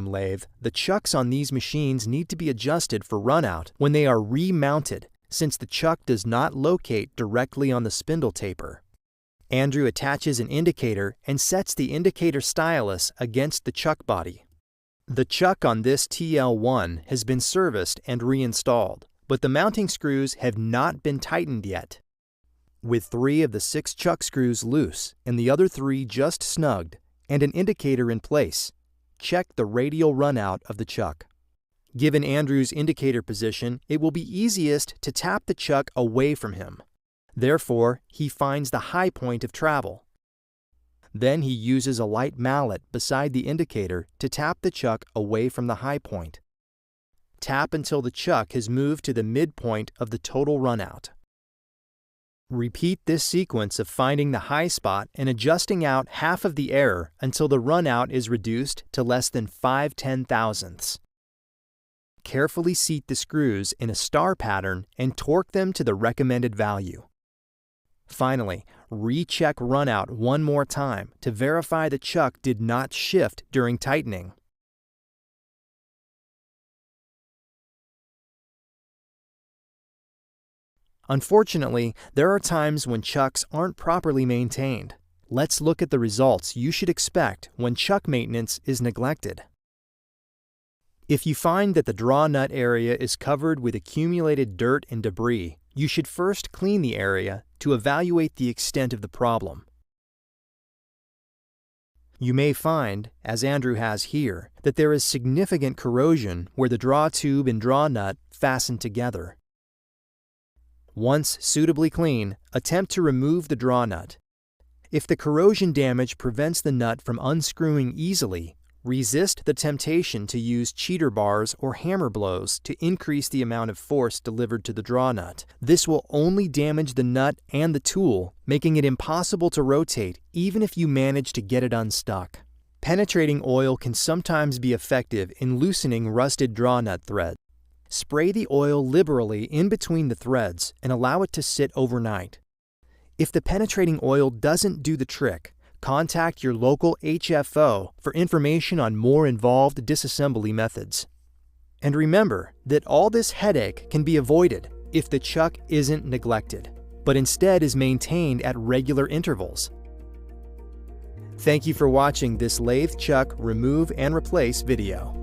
lathe, the chucks on these machines need to be adjusted for runout when they are remounted, since the chuck does not locate directly on the spindle taper. Andrew attaches an indicator and sets the indicator stylus against the chuck body. The chuck on this TL1 has been serviced and reinstalled, but the mounting screws have not been tightened yet. With 3 of the 6 chuck screws loose and the other 3 just snugged, and an indicator in place, check the radial runout of the chuck. Given Andrew's indicator position, it will be easiest to tap the chuck away from him. Therefore, he finds the high point of travel. Then he uses a light mallet beside the indicator to tap the chuck away from the high point. Tap until the chuck has moved to the midpoint of the total runout. Repeat this sequence of finding the high spot and adjusting out half of the error until the runout is reduced to less than 5/10,000ths. Carefully seat the screws in a star pattern and torque them to the recommended value. Finally, recheck runout one more time to verify the chuck did not shift during tightening. Unfortunately, there are times when chucks aren't properly maintained. Let's look at the results you should expect when chuck maintenance is neglected. If you find that the draw nut area is covered with accumulated dirt and debris, you should first clean the area to evaluate the extent of the problem. You may find, as Andrew has here, that there is significant corrosion where the draw tube and draw nut fasten together. Once suitably clean, attempt to remove the draw nut. If the corrosion damage prevents the nut from unscrewing easily, resist the temptation to use cheater bars or hammer blows to increase the amount of force delivered to the draw nut. This will only damage the nut and the tool, making it impossible to rotate even if you manage to get it unstuck. Penetrating oil can sometimes be effective in loosening rusted draw nut threads. Spray the oil liberally in between the threads and allow it to sit overnight. If the penetrating oil doesn't do the trick, contact your local HFO for information on more involved disassembly methods. And remember that all this headache can be avoided if the chuck isn't neglected, but instead is maintained at regular intervals. Thank you for watching this lathe chuck remove and replace video.